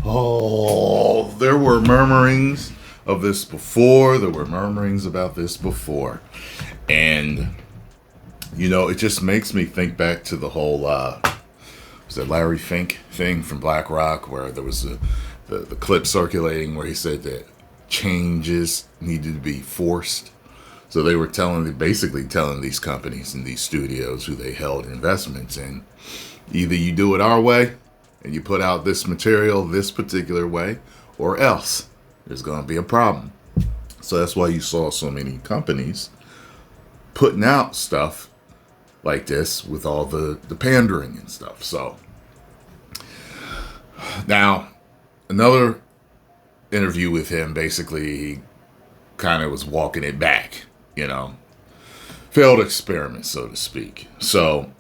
Oh, there were murmurings of this before. There were murmurings about this before. And, it just makes me think back to the whole, was it Larry Fink thing from Black Rock, where there was the clip circulating where he said that changes needed to be forced. So they were basically telling these companies and these studios who they held investments in, either you do it our way and you put out this material this particular way, or else there's going to be a problem. So that's why you saw so many companies putting out stuff like this with all the pandering and stuff. So now, another interview with him, basically, he kind of was walking it back, failed experiment, so to speak. So,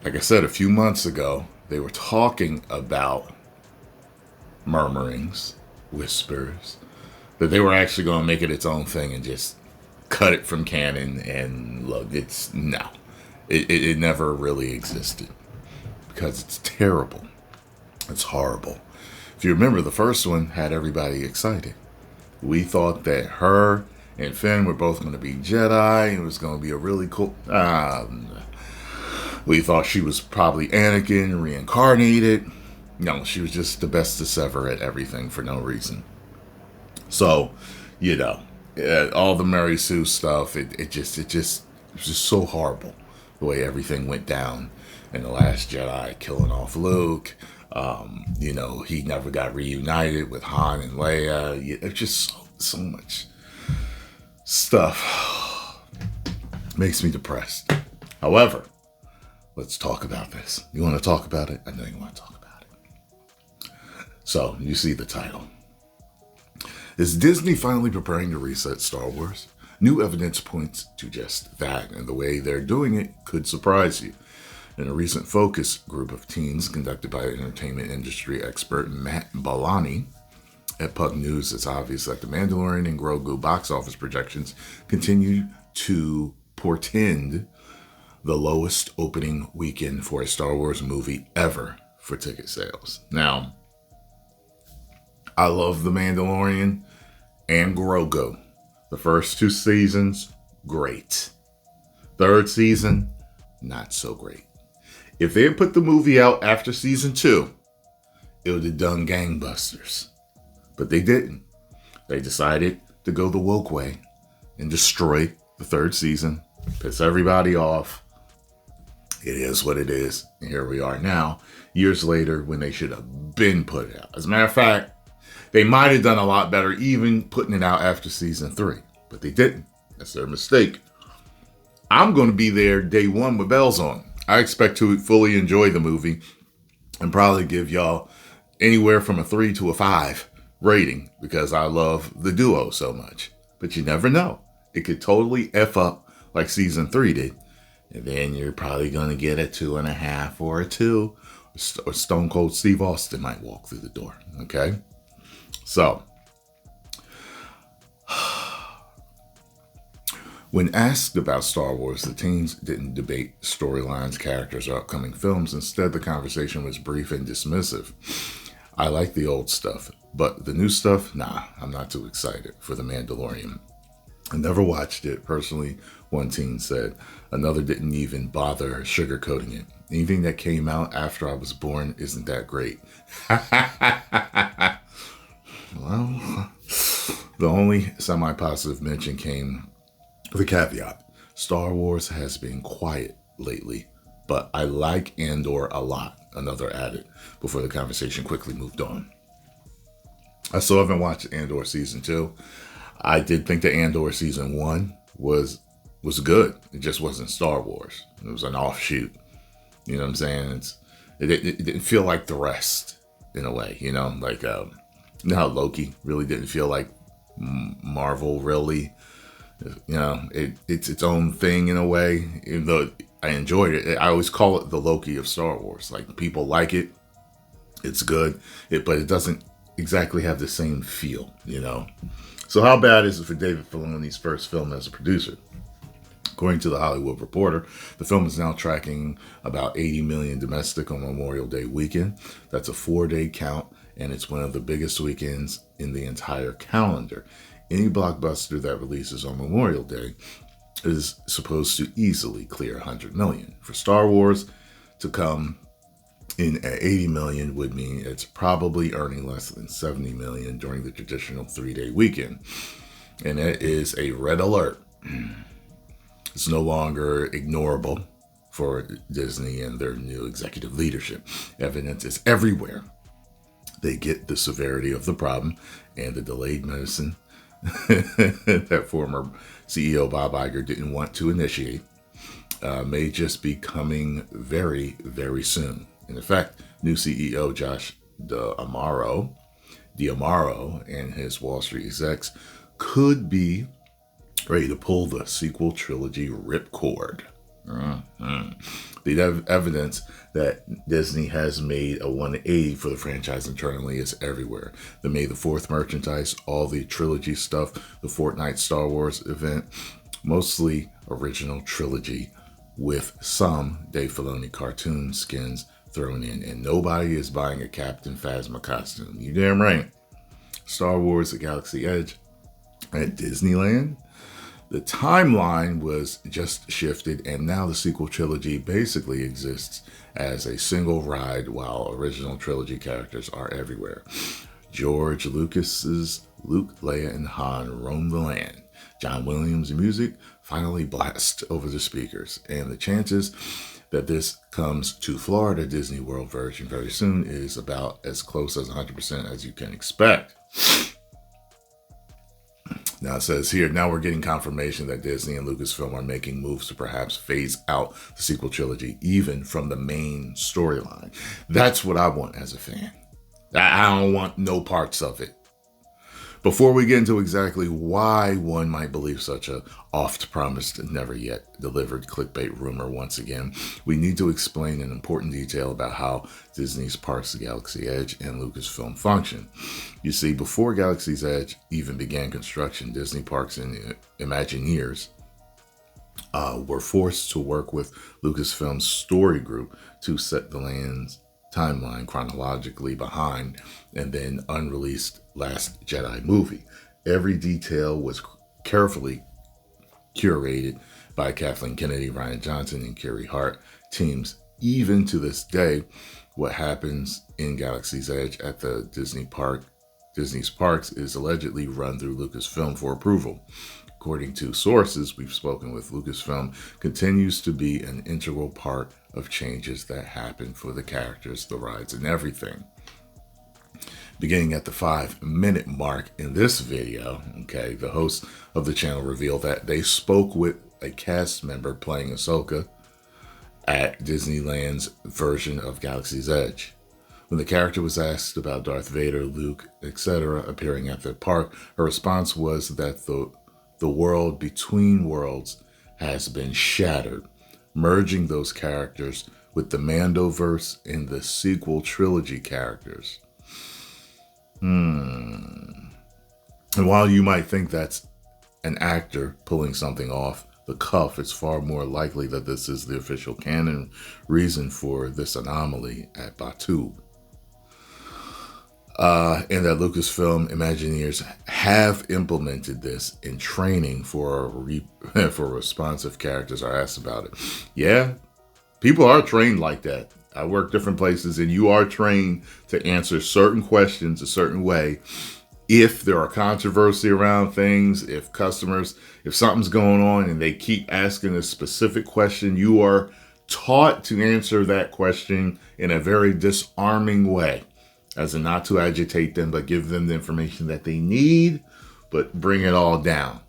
like I said, a few months ago, they were talking about murmurings, whispers, that they were actually going to make it its own thing and just cut it from canon. And look, it never really existed because it's terrible. It's horrible. If you remember, the first one had everybody excited. We thought that her and Finn were both going to be Jedi. It was going to be a really cool... we thought she was probably Anakin reincarnated. No, she was just the bestest ever at everything for no reason. So, all the Mary Sue stuff, it was just so horrible the way everything went down in The Last Jedi, killing off Luke. He never got reunited with Han and Leia. It's just so much stuff. Makes me depressed. However, let's talk about this. You want to talk about it? I know you want to talk about it. So, you see the title. Is Disney finally preparing to reset Star Wars? New evidence points to just that, and the way they're doing it could surprise you. In a recent focus group of teens conducted by entertainment industry expert Matt Bellani at Pug News, it's obvious that The Mandalorian and Grogu box office projections continue to portend the lowest opening weekend for a Star Wars movie ever for ticket sales. Now, I love The Mandalorian and Grogu. The first 2 seasons, great. Third season, not so great. If they had put the movie out after season 2, it would have done gangbusters. But they didn't. They decided to go the woke way and destroy the 3rd season, piss everybody off. It is what it is. And here we are now, years later, when they should have been put out. As a matter of fact, they might have done a lot better even putting it out after season 3. But they didn't. That's their mistake. I'm going to be there day 1 with bells on. I expect to fully enjoy the movie and probably give y'all anywhere from a 3 to a 5 rating because I love the duo so much. But you never know. It could totally F up like season 3 did. And then you're probably going to get a 2.5 or a 2. Or Stone Cold Steve Austin might walk through the door. Okay? So, when asked about Star Wars, the teens didn't debate storylines, characters, or upcoming films. Instead, the conversation was brief and dismissive. I like the old stuff, but the new stuff, nah, I'm not too excited for The Mandalorian. I never watched it. Personally, one teen said. Another didn't even bother sugarcoating it. Anything that came out after I was born isn't that great. Well, the only semi-positive mention came with a caveat. Star Wars has been quiet lately, but I like Andor a lot, another added, before the conversation quickly moved on. I still haven't watched Andor Season 2. I did think that Andor Season 1 was good. It just wasn't Star Wars. It was an offshoot. You know what I'm saying? It didn't feel like the rest, in a way, like... You know how Loki really didn't feel like Marvel, really? It's its own thing in a way. Even though I enjoyed it, I always call it the Loki of Star Wars. Like, people like it. It's good. But it doesn't exactly have the same feel, So how bad is it for David Filoni's first film as a producer? According to the Hollywood Reporter, the film is now tracking about 80 million domestic on Memorial Day weekend. That's a 4-day count, and it's one of the biggest weekends in the entire calendar. Any blockbuster that releases on Memorial Day is supposed to easily clear 100 million. For Star Wars to come in at 80 million would mean it's probably earning less than 70 million during the traditional 3-day weekend. And that is a red alert. It's no longer ignorable for Disney and their new executive leadership. Evidence is everywhere. They get the severity of the problem, and the delayed medicine that former CEO Bob Iger didn't want to initiate may just be coming very, very soon. And in fact, new CEO Josh D'Amaro and his Wall Street execs could be ready to pull the sequel trilogy ripcord. The evidence that Disney has made a 180 for the franchise internally is everywhere. The May the 4th merchandise, all the trilogy stuff, the Fortnite Star Wars event, mostly original trilogy with some Dave Filoni cartoon skins thrown in. And nobody is buying a Captain Phasma costume. You damn right. Star Wars: The Galaxy Edge at Disneyland. The timeline was just shifted, and now the sequel trilogy basically exists as a single ride while original trilogy characters are everywhere. George Lucas's Luke, Leia, and Han roam the land. John Williams' music finally blasts over the speakers, and the chances that this comes to Florida Disney World version very soon is about as close as 100% as you can expect. Now it says here, now we're getting confirmation that Disney and Lucasfilm are making moves to perhaps phase out the sequel trilogy, even from the main storyline. That's what I want as a fan. I don't want no parts of it. Before we get into exactly why one might believe such a oft-promised, never-yet-delivered clickbait rumor once again, we need to explain an important detail about how Disney's Parks, the Galaxy Edge, and Lucasfilm function. You see, before Galaxy's Edge even began construction, Disney Parks and Imagineers were forced to work with Lucasfilm's story group to set the land's timeline chronologically behind and then unreleased Last Jedi movie. Every detail was carefully curated by Kathleen Kennedy, Ryan Johnson, and Kerry Hart teams. Even to this day, what happens in Galaxy's Edge at the Disney's parks is allegedly run through Lucasfilm for approval. According to sources we've spoken with, Lucasfilm continues to be an integral part of changes that happen for the characters, the rides, and everything. Beginning at the 5-minute mark in this video, the host of the channel revealed that they spoke with a cast member playing Ahsoka at Disneyland's version of Galaxy's Edge. When the character was asked about Darth Vader, Luke, etc. appearing at the park, her response was that the world between worlds has been shattered, merging those characters with the Mandoverse and the sequel trilogy characters. And while you might think that's an actor pulling something off the cuff, it's far more likely that this is the official canon reason for this anomaly at Batuu. And that Lucasfilm Imagineers have implemented this in training for responsive characters are asked about it. Yeah, people are trained like that. I work different places, and you are trained to answer certain questions a certain way. If there are controversy around things, if something's going on and they keep asking a specific question, you are taught to answer that question in a very disarming way, as in not to agitate them, but give them the information that they need, but bring it all down.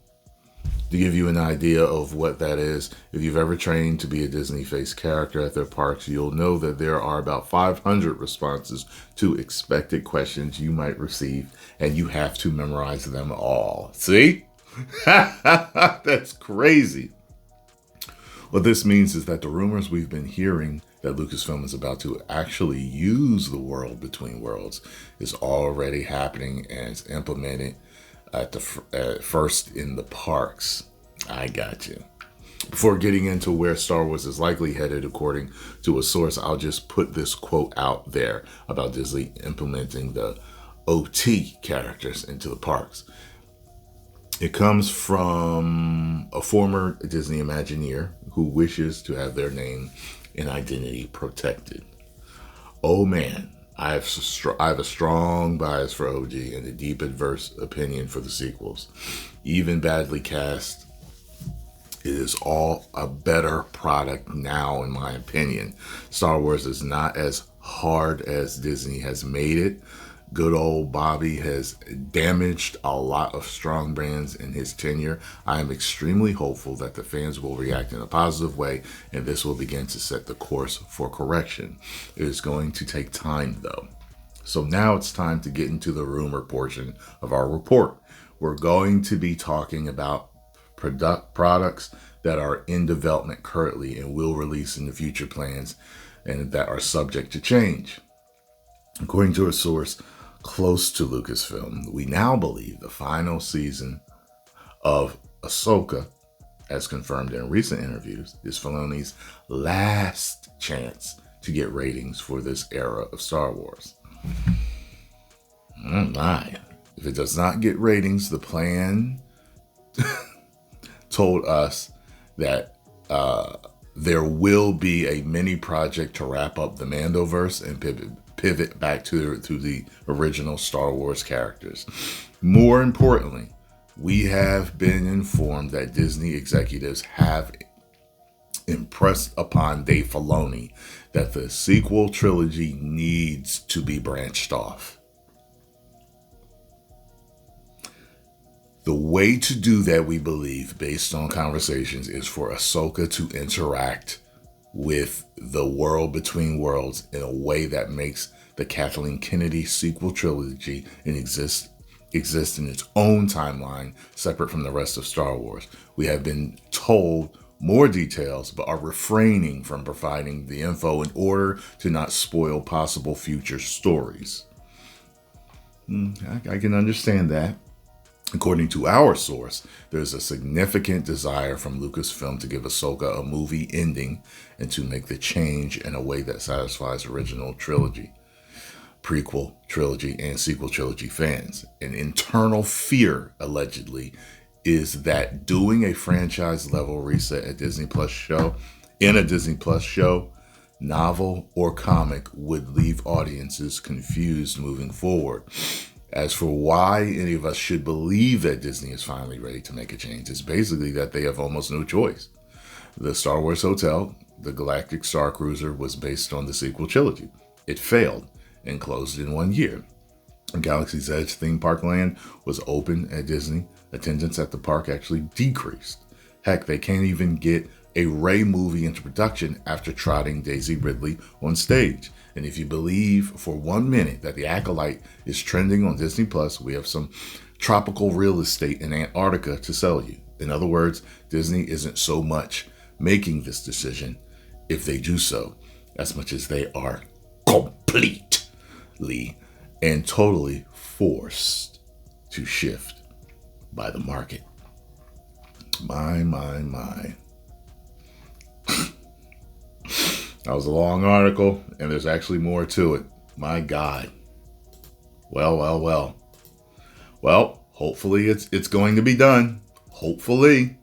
To give you an idea of what that is, if you've ever trained to be a Disney-faced character at their parks, you'll know that there are about 500 responses to expected questions you might receive, and you have to memorize them all. See? That's crazy. What this means is that the rumors we've been hearing that Lucasfilm is about to actually use the world between worlds is already happening and it's implemented at first in the parks. I got you. Before getting into where Star Wars is likely headed, according to a source, I'll just put this quote out there about Disney implementing the OT characters into the parks. It comes from a former Disney Imagineer who wishes to have their name and identity protected. Oh man, I have a strong bias for OG and a deep adverse opinion for the sequels. Even badly cast, it is all a better product now, in my opinion. Star Wars is not as hard as Disney has made it. Good old Bobby has damaged a lot of strong brands in his tenure. I am extremely hopeful that the fans will react in a positive way, and this will begin to set the course for correction. It is going to take time, though. So now it's time to get into the rumor portion of our report. We're going to be talking about products that are in development currently and will release in the future plans and that are subject to change. According to a source close to Lucasfilm, we now believe the final season of Ahsoka, as confirmed in recent interviews, is Filoni's last chance to get ratings for this era of Star Wars. Oh my. If it does not get ratings, the plan told us that there will be a mini project to wrap up the Mandoverse and pivot back to the original Star Wars characters. More importantly, we have been informed that Disney executives have impressed upon Dave Filoni that the sequel trilogy needs to be branched off. The way to do that, we believe, based on conversations, is for Ahsoka to interact with the world between worlds in a way that makes the Kathleen Kennedy sequel trilogy exist in its own timeline, separate from the rest of Star Wars. We have been told more details, but are refraining from providing the info in order to not spoil possible future stories. I can understand that. According to our source, there's a significant desire from Lucasfilm to give Ahsoka a movie ending and to make the change in a way that satisfies original trilogy, prequel trilogy, and sequel trilogy fans. An internal fear, allegedly, is that doing a franchise level reset at Disney Plus show, novel or comic, would leave audiences confused moving forward. As for why any of us should believe that Disney is finally ready to make a change, it's basically that they have almost no choice. The Star Wars Hotel, the Galactic Star Cruiser, was based on the sequel trilogy. It failed and closed in 1 year. Galaxy's Edge theme park land was open at Disney. Attendance at the park actually decreased. Heck, they can't even get a Rey movie into production after trotting Daisy Ridley on stage. And if you believe for 1 minute that The Acolyte is trending on Disney Plus, we have some tropical real estate in Antarctica to sell you. In other words, Disney isn't so much making this decision, if they do so, as much as they are completely and totally forced to shift by the market. My. That was a long article, and there's actually more to it. My God. Well, hopefully it's going to be done. Hopefully.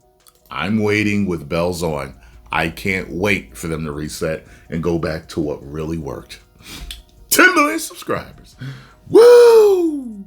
I'm waiting with bells on. I can't wait for them to reset and go back to what really worked. 10 million subscribers. Woo!